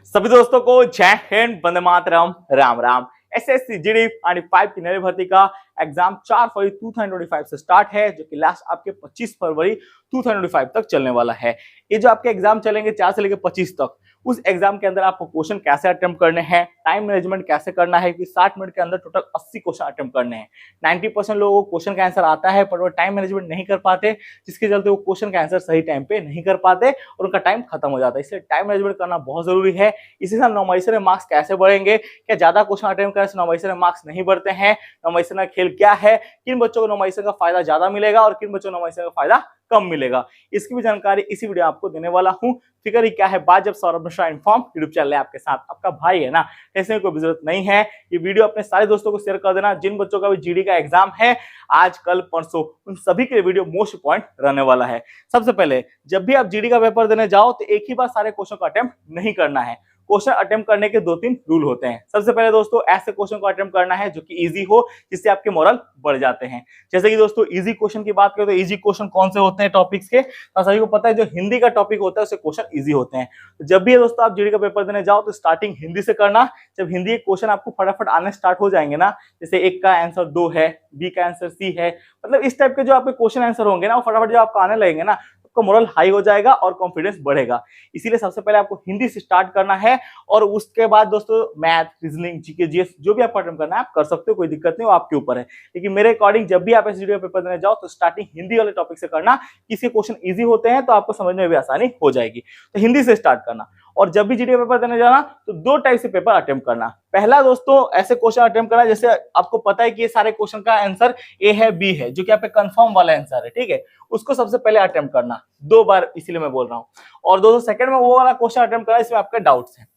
सभी दोस्तों को जय हिंद, वंदे मातरम, राम राम। एसएससी जीडी आणि 5 की नई भर्ती का एग्जाम 4 फरवरी 2025 से स्टार्ट है, जो कि लास्ट आपके 25 फरवरी 2025 तक चलने वाला है। ये जो आपके एग्जाम चलेंगे 4 से लेकर 25 तक, उस एग्जाम के अंदर आपको क्वेश्चन कैसे अटेम्प्ट करने हैं, टाइम मैनेजमेंट कैसे करना है कि 60 मिनट के अंदर टोटल 80 क्वेश्चन अटेम्प्ट करने हैं। 90% लोगों को क्वेश्चन का आंसर आता है, पर वो टाइम मैनेजमेंट नहीं कर पाते, जिसके चलते वो क्वेश्चन का आंसर सही टाइम पे नहीं कर पाते और उनका टाइम खत्म हो जाता है। इसलिए टाइम मैनेजमेंट करना बहुत जरूरी है। इसी साल नॉर्मलाइजेशन में मार्क्स कैसे बढ़ेंगे, क्या ज्यादा क्वेश्चन अटेम्प्ट करने से नॉर्मलाइजेशन में मार्क्स नहीं बढ़ते हैं, नॉर्मलाइजेशन का खेल क्या है, किन बच्चों को नॉर्मलाइजेशन का फायदा ज्यादा मिलेगा और किन बच्चों को नॉर्मलाइजेशन का फायदा कम मिलेगा, इसकी भी जानकारी इसी वीडियो आपको देने वाला हूं। फिकर ही क्या है बात, जब Saurabh Mishra inform YouTube channel है आपके साथ, आपका भाई है ना, ऐसे कोई जरूरत नहीं है। ये वीडियो अपने सारे दोस्तों को शेयर कर देना। जिन बच्चों का भी जीडी का एग्जाम है आज कल परसों, उन सभी के लिए वीडियो मोस्ट इंपॉर्टेंट रहने वाला है। सबसे पहले जब भी आप जीडी का पेपर देने जाओ तो एक ही बार सारे क्वेश्चन को अटेम्प्ट नहीं करना है। क्वेश्चन अटेम्प्ट करने के 2-3 रूल होते हैं। सबसे पहले दोस्तों ऐसे क्वेश्चन को अटेम्प्ट करना है जो कि इजी हो, जिससे आपके मोरल बढ़ जाते हैं। जैसे कि दोस्तों इजी क्वेश्चन की बात करें तो इजी क्वेश्चन कौन से होते हैं टॉपिक्स के, तो सभी को पता है जो हिंदी का टॉपिक होता है उससे क्वेश्चन इजी होते हैं। तो जब भी दोस्तों आप जीडी का पेपर देने जाओ तो स्टार्टिंग हिंदी से करना। जब हिंदी के क्वेश्चन आपको फटाफट आने स्टार्ट हो जाएंगे ना, जैसे एक का आंसर 2 है, बी का आंसर सी है, मतलब इस टाइप के जो आपके क्वेश्चन आंसर होंगे ना, वो फटाफट जब आपको आने लगेंगे ना, आपका मोरल हाई हो जाएगा और कॉन्फिडेंस बढ़ेगा। इसीलिए सबसे पहले आपको हिंदी से स्टार्ट करना है और उसके बाद दोस्तों मैथ, रीजनिंग, जीके, जीएस जो भी आपको अटेम्प्ट करना है आप कर सकते हो, कोई दिक्कत नहीं, वो आपके ऊपर है। लेकिन मेरे अकॉर्डिंग जब भी आप इस वीडियो पेपर देने जाओ तो स्टार्टिंग हिंदी वाले टॉपिक से करना। इसके क्वेश्चन इजी होते हैं तो आपको समझने में भी आसानी हो जाएगी। तो हिंदी से स्टार्ट करना। और जब भी जीडी पेपर देने जाना तो 2 टाइप से पेपर अटेम्प्ट करना। पहला दोस्तों ऐसे क्वेश्चन अटेम्प्ट करना जैसे आपको पता है कि ये सारे क्वेश्चन का आंसर ए है, बी है, जो कि आप पे कंफर्म वाला आंसर है, ठीक है, उसको सबसे पहले अटेम्प्ट करना 2 बार, इसीलिए मैं बोल रहा हूं। और दोस्तों सेकंड में वो वाला क्वेश्चन अटेम्प्ट करना इसमें आपके डाउट्स हैं।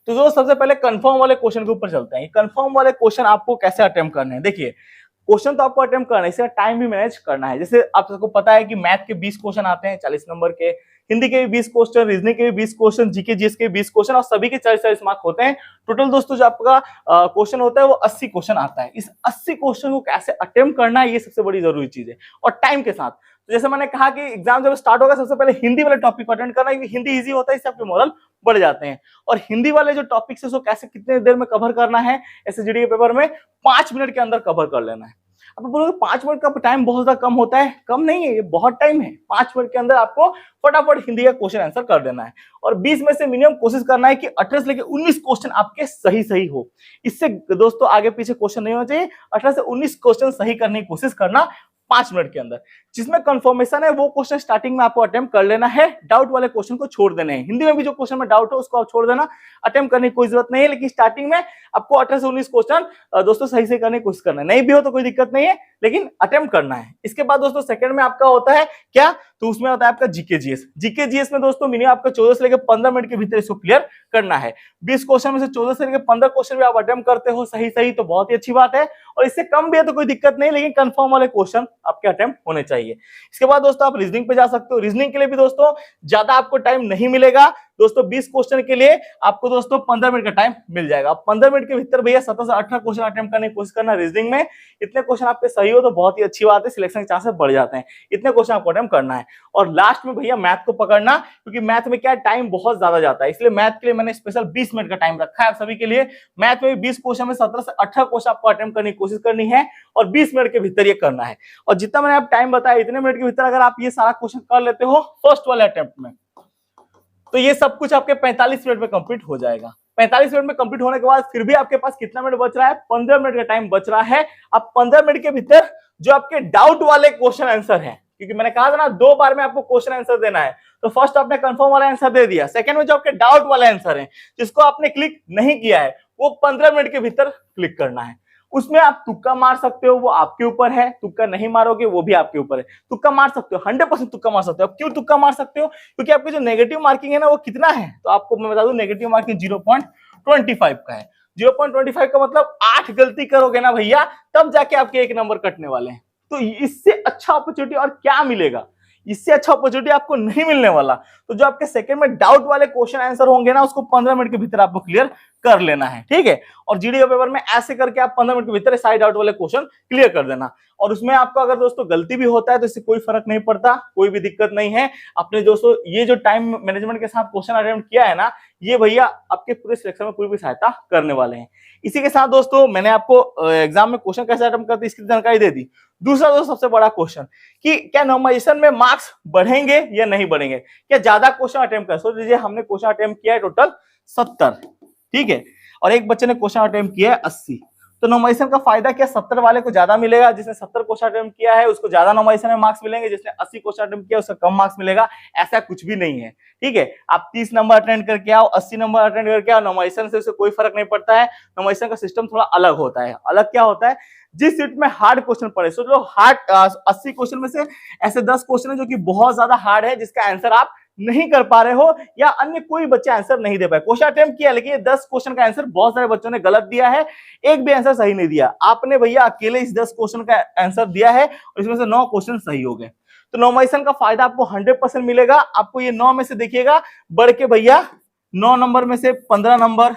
तो दोस्तों सबसे पहले कंफर्म वाले क्वेश्चन के ऊपर चलते हैं। कंफर्म वाले क्वेश्चन आपको कैसे अटेम्प्ट करने हैं, देखिए क्वेश्चन तो आपको अटेम्प्ट करना है, इसका टाइम भी मैनेज करना है। जैसे आप सबको पता है कि मैथ के 20 क्वेश्चन आते हैं 40 नंबर के, हिंदी के भी 20 क्वेश्चन, रीजनिंग के भी 20 क्वेश्चन, जीके जीएस के 20 क्वेश्चन और सभी के 40-40 मार्क होते हैं। टोटल दोस्तों जो आपका क्वेश्चन होता है वो 80 क्वेश्चन आता है। इस 80 क्वेश्चन को कैसे अटेम्प्ट करना है ये सबसे बड़ी जरूरी चीज है, और टाइम के साथ। तो जैसे मैंने कहा कि एग्जाम जब स्टार्ट होगा सबसे पहले हिंदी वाले टॉपिक को अटेंड करना, क्योंकि हिंदी इजी होता है, इससे आपके मोरल बढ़ जाते हैं। और हिंदी वाले जो टॉपिक्स है उसको कैसे कितने देर में कवर करना है, ऐसे जीडी के पेपर में 5 मिनट के अंदर कवर कर लेना है। अब बोलोगे 5 मिनट का टाइम बहुत ज्यादा कम होता है, कम नहीं है, ये बहुत टाइम है। 5 मिनट के अंदर आपको फटाफट हिंदी का क्वेश्चन आंसर कर देना है। और 20 में से मिनिमम कोशिश करना है कि 18 से लेकर 19 क्वेश्चन आपके सही सही हो। इससे दोस्तों आगे पीछे क्वेश्चन नहीं होना चाहिए। 18 से 19 क्वेश्चन सही करने की कोशिश करना 5 मिनट के अंदर। जिसमें कंफर्मेशन है वो क्वेश्चन स्टार्टिंग में आपको अटेम्प्ट कर लेना है, डाउट वाले क्वेश्चन को छोड़ देने हैं। हिंदी में भी जो क्वेश्चन में डाउट हो उसको आप छोड़ देना, अटेम्प्ट करने की कोई जरूरत नहीं है। लेकिन स्टार्टिंग में आपको 18 से 19 क्वेश्चन दोस्तों सही से करने की कोशिश करना है। नहीं भी हो तो कोई दिक्कत नहीं है, लेकिन अटेम्प्ट करना है। इसके बाद दोस्तों सेकंड में आपका होता है क्या, तो उसमें होता है आपका जीके जीएस। जीके जीएस में दोस्तों मिनिमम आपका 14 से लेकर 15 मिनट के भीतर इसको क्लियर करना है। 20 क्वेश्चन में से 14 से लेकर 15 क्वेश्चन भी आप अटेम्प्ट करते हो सही सही तो बहुत ही अच्छी बात है, और इससे कम भी है तो कोई दिक्कत नहीं, लेकिन कंफर्म वाले क्वेश्चन आपके अटेम्प्ट होने चाहिए। इसके बाद दोस्तों आप रीजनिंग पे जा सकते हो। रीजनिंग के लिए भी दोस्तों ज्यादा आपको टाइम नहीं मिलेगा। दोस्तों 20 क्वेश्चन के लिए आपको दोस्तों 15 मिनट का टाइम मिल जाएगा। 15 मिनट के भीतर भैया 17 से 18 क्वेश्चन अटेम्प्ट करने की कोशिश करना रीजनिंग में। इतने क्वेश्चन आपके सही हो तो बहुत ही अच्छी बात है, सिलेक्शन के चांसेस बढ़ जाते हैं। इतने क्वेश्चन आपको अटेम्प्ट करना है। और लास्ट में भैया मैथ को पकड़ना, क्योंकि मैथ में क्या टाइम बहुत ज्यादा जाता है, इसलिए मैथ के लिए मैंने स्पेशल 20 मिनट का टाइम रखा है आप सभी के लिए। मैथ में 20 क्वेश्चन में 17 से 18 क्वेश्चन आपको अटेम्प्ट करने की कोशिश करनी है और 20 मिनट के भीतर ये करना है। और जितना मैंने आप टाइम बताया इतने मिनट के भीतर अगर आप ये सारा क्वेश्चन कर लेते हो फर्स्ट वाले अटेम्प्ट में, तो ये सब कुछ आपके 45 मिनट में कंप्लीट हो जाएगा। 45 मिनट में कंप्लीट होने के बाद फिर भी आपके पास कितना मिनट बच रहा है, 15 मिनट का टाइम बच रहा है। अब 15 मिनट के भीतर जो आपके डाउट वाले क्वेश्चन आंसर है, क्योंकि मैंने कहा था ना 2 बार में आपको क्वेश्चन आंसर देना है, तो फर्स्ट आपने कंफर्म वाला आंसर दे दिया। सेकंड में जो आपके डाउट वाला आंसर है जिसको आपने क्लिक नहीं किया है, वो 15 मिनट के भीतर क्लिक करना है। उसमें आप तुक्का मार सकते हो, वो आपके ऊपर है। तुक्का नहीं मारोगे वो भी आपके ऊपर है। तुक्का मार सकते हो, 100% तुक्का मार सकते हो। क्यों तुक्का मार सकते हो, क्योंकि आपकी जो नेगेटिव मार्किंग है ना वो कितना है, तो आपको मैं बता दूं नेगेटिव मार्किंग 0.25 का है। 0.25 का मतलब 8 गलती करोगे ना भैया तब जाके आपके 1 नंबर कटने वाले हैं। तो इससे अच्छा अपॉर्चुनिटी और क्या मिलेगा। इससे अच्छा अपॉर्चुनिटी आपको नहीं मिलने वाला। तो जो आपके सेकंड में डाउट वाले क्वेश्चन आंसर होंगे ना, उसको 15 मिनट के भीतर आपको क्लियर कर लेना है, ठीक है। और जीडी के पेपर में ऐसे करके आप 15 मिनट के भीतर साइड डाउट वाले क्वेश्चन क्लियर कर देना। और उसमें आपको अगर दोस्तों गलती भी होता है तो इससे कोई फर्क नहीं पड़ता, कोई भी दिक्कत नहीं है। अपने दोस्तों ये जो टाइम मैनेजमेंट के साथ क्वेश्चन अटेम्प्ट किया है ना, ये भैया आपके पूरे सिलेक्शन में पूरी भी सहायता करने वाले हैं। इसी के साथ दोस्तों मैंने आपको एग्जाम में क्वेश्चन कैसे अटेम्प्ट करते हैं इसकी जानकारी दे दी। दूसरा दोस्तों सबसे बड़ा क्वेश्चन कि क्या नॉर्मलाइजेशन में मार्क्स बढ़ेंगे या नहीं बढ़ेंगे, क्या ज्यादा क्वेश्चन अटेम्प्ट कर। सोच लीजिए हमने क्वेश्चन अटेम्प्ट किया है टोटल 70, ठीक है, और एक बच्चे ने क्वेश्चन अटेम्प्ट किया है 80, तो नॉर्मलाइजेशन का फायदा क्या 70 वाले को ज्यादा मिलेगा, जिसने 70 क्वेश्चन अटेम्प्ट किया है उसको ज्यादा नॉर्मलाइजेशन में मार्क्स मिलेंगे, जिसने 80 क्वेश्चन अटेम्प्ट किया उसका कम मार्क्स मिलेगा। ऐसा कुछ भी नहीं है, ठीक है। आप 30 नंबर अटेंड करके आओ, 80 नंबर अटेंड करके आओ, नॉर्मलाइजेशन से उससे कोई फर्क नहीं पड़ता है। नॉर्मलाइजेशन का सिस्टम थोड़ा अलग होता है। अलग क्या होता है, जिस सीट में हार्ड क्वेश्चन पड़े, सोच लो हार्ड 80 क्वेश्चन में से ऐसे 10 क्वेश्चन है जो कि बहुत ज्यादा हार्ड है, जिसका आंसर आप नहीं कर पा रहे हो या अन्य कोई बच्चा आंसर नहीं दे पाए। क्वेश्चन अटेम्प्ट किया लेकिन ये 10 क्वेश्चन का आंसर बहुत सारे बच्चों ने गलत दिया है, एक भी आंसर सही नहीं दिया। आपने भैया अकेले इस 10 क्वेश्चन का आंसर दिया है और इसमें से 9 क्वेश्चन सही हो गए। तो नॉर्मलाइजेशन का फायदा आपको 100% मिलेगा। आपको ये 9 में से देखिएगा बढ़ के भैया 9 नंबर में से 15 नंबर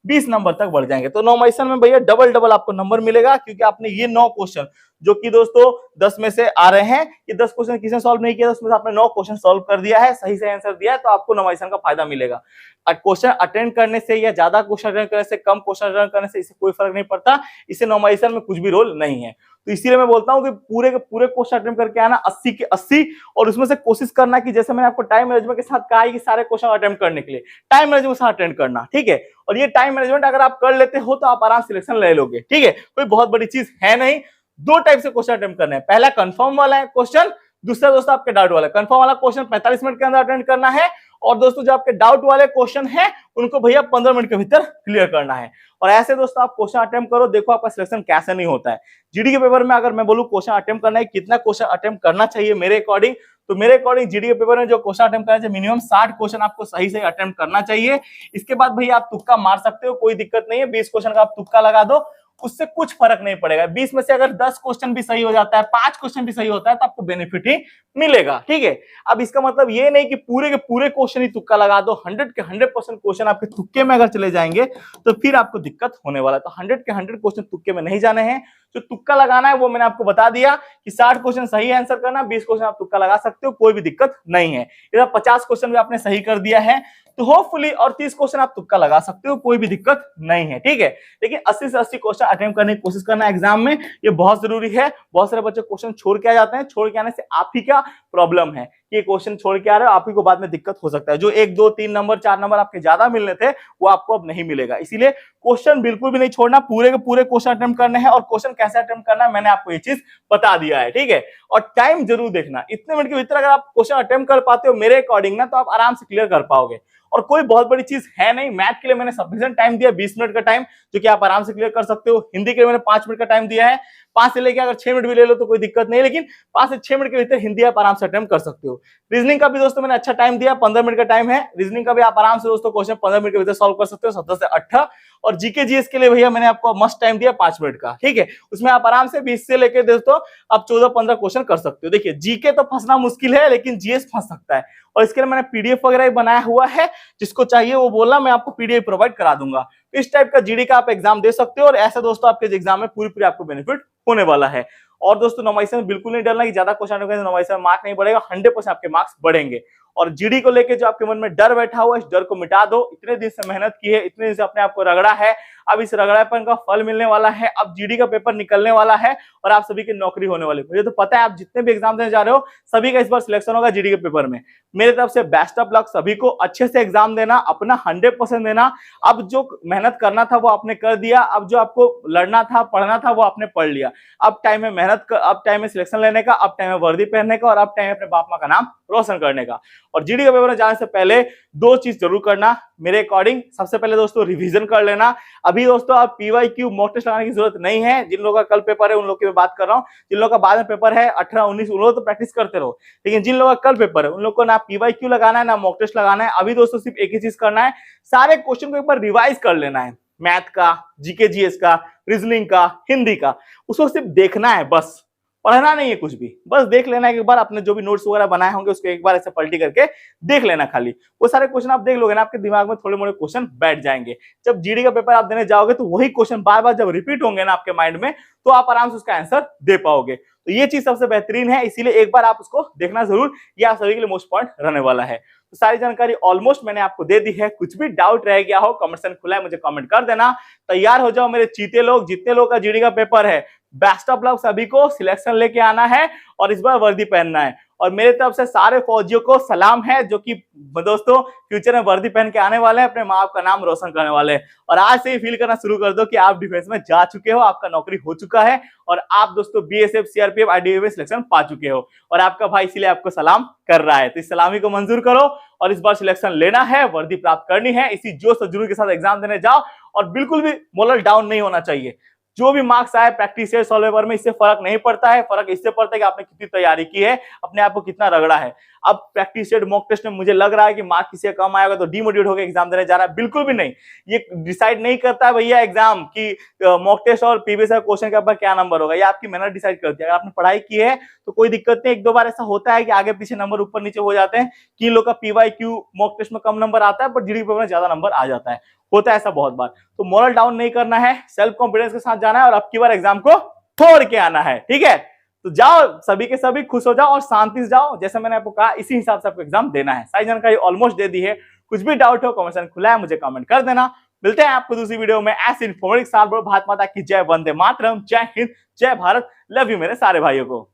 20 नंबर तक बढ़ जाएंगे। तो नॉर्मलाइजेशन में भैया डबल डबल आपको नंबर मिलेगा, क्योंकि आपने ये 9 क्वेश्चन जो कि दोस्तों 10 में से आ रहे हैं, ये 10 क्वेश्चन किसने सॉल्व नहीं किया, उसमें से आपने 9 क्वेश्चन सॉल्व कर दिया है, सही से आंसर दिया है, तो आपको नॉर्मलाइजेशन का फायदा मिलेगा। क्वेश्चन अटेंड करने से या ज्यादा क्वेश्चन अटेंड करने से, कम क्वेश्चन अटेंड करने से इससे कोई फर्क नहीं पड़ता। इससे नॉर्मलाइजेशन में कुछ भी रोल नहीं है। तो इसीलिए मैं बोलता हूं कि पूरे के पूरे क्वेश्चन अटेम्प्ट करके आना 80 के 80, और उसमें से कोशिश करना कि जैसे मैंने आपको टाइम मैनेजमेंट के साथ कहा है कि सारे क्वेश्चन अटेम्प्ट करने के लिए टाइम मैनेजमेंट के साथ अटेंड करना, ठीक है। और ये टाइम मैनेजमेंट अगर आप कर लेते हो तो आप आराम सिलेक्शन ले लोगे, ठीक है। कोई बहुत बड़ी चीज है नहीं। 2 टाइप से क्वेश्चन अटेम्प्ट करना है, पहला कंफर्म वाला है क्वेश्चन, दूसरा दोस्तों आपके डाउट वाला। कंफर्म वाला क्वेश्चन 45 मिनट के अंदर अटेंड करना है, और दोस्तों जो आपके डाउट वाले क्वेश्चन हैं उनको भैया 15 मिनट के भीतर क्लियर करना है। और ऐसे दोस्तों आप क्वेश्चन अटेम्प्ट करो, देखो आपका सिलेक्शन कैसे नहीं होता है। जीडी के पेपर में अगर मैं बोलूं क्वेश्चन अटेम्प्ट करना है, कितना क्वेश्चन अटेम्प्ट करना चाहिए मेरे अकॉर्डिंग, तो मेरे अकॉर्डिंग जीडी के पेपर में जो क्वेश्चन अटेम्प्ट करना चाहिए मिनिमम 60 क्वेश्चन आपको सही से अटेम्प्ट करना चाहिए। इसके बाद भैया आप तुक्का मार सकते हो, कोई दिक्कत नहीं है। 20 क्वेश्चन का आप तुक्का लगा दो, उससे कुछ फर्क नहीं पड़ेगा। 20 में से अगर 10 क्वेश्चन भी सही हो जाता है, 5 क्वेश्चन भी सही होता है, तो आपको बेनिफिट ही मिलेगा, ठीक है। अब इसका मतलब ये नहीं कि पूरे के पूरे क्वेश्चन ही तुक्का लगा दो। 100 के 100% क्वेश्चन आपके तुक्के में अगर चले जाएंगे तो फिर आपको दिक्कत होने वाला है। तो 100 के 100 क्वेश्चन तुक्के में नहीं जाने हैं। जो तुक्का लगाना है वो मैंने आपको बता दिया कि 60 क्वेश्चन सही आंसर करना, 20 क्वेश्चन आप तुक्का लगा सकते हो, कोई भी दिक्कत नहीं है। इधर 50 क्वेश्चन भी आपने सही कर दिया है तो होपफुली, और 30 क्वेश्चन आप तुक्का लगा सकते हो, कोई भी दिक्कत नहीं है, ठीक है। लेकिन 80 से 80 क्वेश्चन अटेम्प्ट करने की कोशिश करना एग्जाम में, ये बहुत जरूरी है। बहुत सारे बच्चे क्वेश्चन छोड़ के आ जाते हैं, छोड़ के आने से आप ही का प्रॉब्लम है कि ये क्वेश्चन छोड़ के आ रहे हो, आप ही को बाद में दिक्कत हो सकता है। जो 1 2 3 नंबर 4 नंबर आपके ज्यादा मिलने थे वो आपको अब नहीं मिलेगा। इसीलिए क्वेश्चन बिल्कुल भी नहीं छोड़ना, पूरे के पूरे क्वेश्चन अटेम्प्ट करने हैं। और क्वेश्चन कैसे अटेम्प्ट करना है मैंने आपको ये चीज बता दिया है, ठीक है। और टाइम जरूर देखना, इतने मिनट के भीतर अगर आप क्वेश्चन अटेम्प्ट कर पाते हो मेरे अकॉर्डिंग ना, तो आप आराम से क्लियर कर पाओगे। और कोई बहुत बड़ी चीज है नहीं। मैथ के लिए मैंने सफिशिएंट टाइम दिया 20 मिनट का टाइम, जो कि आप आराम से क्लियर कर सकते हो। हिंदी के लिए मैंने 5 मिनट का टाइम दिया है, 5 से लेकर अगर 6 मिनट भी ले लो तो कोई दिक्कत नहीं, लेकिन 5 से 6 मिनट के भीतर हिंदी आप आराम से अटेम्प्ट कर सकते हो। रीजनिंग का भी दोस्तों मैंने अच्छा टाइम दिया, 15 मिनट का टाइम है। रीजनिंग का भी आप आराम से दोस्तों क्वेश्चन 15 मिनट के भीतर सॉल्व कर सकते हो, 17 से 18। और जीके जीएस के लिए भैया मैंने आपको मस्ट टाइम दिया 5 मिनट का, ठीक है। उसमें आप आराम से 20 से लेकर दोस्तों आप 14-15 क्वेश्चन कर सकते हो। देखिए जीके तो फंसना मुश्किल है, लेकिन जीएस फंस सकता है। और इसके लिए मैंने पीडीएफ वगैरह बनाया हुआ है, जिसको चाहिए वो बोलना, मैं आपको पीडीएफ प्रोवाइड करा दूंगा। इस टाइप का जीडी का आप एग्जाम दे सकते हो, और ऐसे दोस्तों आपके एग्जाम में पूरी आपको बेनिफिट होने वाला है। और दोस्तों नॉर्मलाइजेशन में बिल्कुल नहीं डरना कि ज्यादा क्वेश्चन नॉर्मलाइजेशन में मार्क नहीं बढ़ेगा, 100% आपके मार्क्स बढ़ेंगे। और जीडी को लेके जो आपके मन में डर बैठा हुआ है, इस डर को मिटा दो। इतने दिन से मेहनत की है, इतने दिन से अपने आप को रगड़ा है, अब इस रगड़ापन का फल मिलने वाला है। अब जीडी का पेपर निकलने वाला है और आप सभी की नौकरी होने वाली है। मुझे तो पता है आप जितने भी एग्जाम देने जा रहे हो सभी का इस बार सिलेक्शन होगा जीडी के पेपर में। मेरे तरफ से बेस्ट ऑफ लक सभी को। अच्छे से एग्जाम देना, अपना 100% देना। अब जो मेहनत करना था वो आपने कर दिया, अब जो आपको लड़ना था, पढ़ना था, वो आपने पढ़ लिया। अब टाइम है मेहनत का, अब टाइम है सिलेक्शन लेने का, अब टाइम है वर्दी पहनने का, और अब टाइम है अपने बाप माँ का नाम रोशन करने का। और जीडी के पेपर में जाने से पहले 2 चीज जरूर करना मेरे अकॉर्डिंग। सबसे पहले दोस्तों रिवीजन कर लेना। अभी दोस्तों आप पीवाईक्यू मॉक टेस्ट लगाने की जरूरत नहीं है। जिन लोगों का कल पेपर है उन लोगों की मैं बात कर रहा हूं। जिन लोगों का बाद में पेपर है 18 19 उन लोग तो प्रैक्टिस करते रहो, लेकिन जिन लोगों का कल पेपर है उन लोगों को ना पीवाईक्यू लगाना है ना मॉक टेस्ट लगाना है। अभी दोस्तों सिर्फ एक ही चीज करना है, सारे क्वेश्चन को एक बार रिवाइज कर लेना है। मैथ का, जीके जीएस का, रीजनिंग का, हिंदी का, उसको सिर्फ देखना है बस। पढ़ना नहीं है कुछ भी, बस देख लेना है एक बार, अपने जो भी नोट्स वगैरह बनाए होंगे उसको एक बार ऐसे पलटी करके देख लेना खाली। वो सारे क्वेश्चन आप देख लोगे ना, आपके दिमाग में थोड़े मोड़े क्वेश्चन बैठ जाएंगे। जब जीडी का पेपर आप देने जाओगे तो वही क्वेश्चन बार बार जब रिपीट होंगे ना आपके माइंड में, तो आप आराम से उसका आंसर दे पाओगे। तो ये चीज सबसे बेहतरीन है, इसीलिए एक बार आप उसको देखना जरूर, ये आप सभी के लिए मोस्ट पॉइंट रहने वाला है। तो सारी जानकारी ऑलमोस्ट मैंने आपको दे दी है। कुछ भी डाउट रह गया हो, कमेंट सेक्शन खुला है, मुझे कमेंट कर देना। तैयार हो जाओ मेरे चीते लोग, जितने लोग का जीडी का पेपर है, बेस्ट ऑफ लक सभी को, सिलेक्शन लेके आना है और इस बार वर्दी पहनना है। और मेरे तरफ से सारे फौजियों को सलाम है जो कि दोस्तों फ्यूचर में वर्दी पहन के आने वाले हैं, अपने माँ बाप का नाम रोशन करने वाले हैं। और आज से ही फील करना शुरू कर दो कि आप डिफेंस में जा चुके हो, आपका नौकरी हो चुका है और आप दोस्तों बीएसएफ, सीआरपीएफ, आईडीएफ में सिलेक्शन पा चुके हो और आपका भाई इसीलिए आपको सलाम कर रहा है। तो इस सलामी को मंजूर करो और इस बार सिलेक्शन लेना है, वर्दी प्राप्त करनी है। इसी जोश और जुनून के साथ एग्जाम देने जाओ और बिल्कुल भी मोरल डाउन नहीं होना चाहिए। जो भी मार्क्स आए प्रैक्टिस से सॉल्व पेपर में, इससे फर्क नहीं पड़ता है। फर्क इससे पड़ता है कि आपने कितनी तैयारी की है, अपने आप को कितना रगड़ा है। अब प्रैक्टिस सेट मॉक टेस्ट में मुझे लग रहा है कि मार्क्स किसी कम आएगा तो डिमोटिवेट होकर एग्जाम देने जा रहा है, बिल्कुल भी नहीं। ये डिसाइड नहीं करता है भैया एग्जाम की मॉक टेस्ट और प्रीवियस क्वेश्चन के ऊपर क्या नंबर होगा, ये आपकी मेहनत डिसाइड करती है। अगर आपने पढ़ाई की है तो कोई दिक्कत नहीं, एक दो बार ऐसा होता है कि आगे पीछे नंबर ऊपर नीचे हो जाते हैं, कि लोग का पीवाईक्यू मॉक टेस्ट में कम नंबर आता है पर जीडी पेपर में ज्यादा नंबर आ जाता है, होता है ऐसा बहुत बार। तो मोरल डाउन नहीं करना है, सेल्फ कॉन्फिडेंस के साथ जाना है और अब की बार एग्जाम को फोड़ के आना है, ठीक है। तो जाओ, सभी के सभी खुश हो जाओ और शांति से जाओ, जैसे मैंने आपको कहा इसी हिसाब से आपको एग्जाम देना है। सारी जानकारी ऑलमोस्ट दे दी है। कुछ भी डाउट हो कमेंट सेक्शन खुला है, मुझे कमेंट कर देना। मिलते हैं आपको दूसरी वीडियो में ऐसे इन्फॉर्मेटिव साथ। भारत माता की जय, वंदे मातरम, जय हिंद, जय भारत, लव यू मेरे सारे भाइयों को।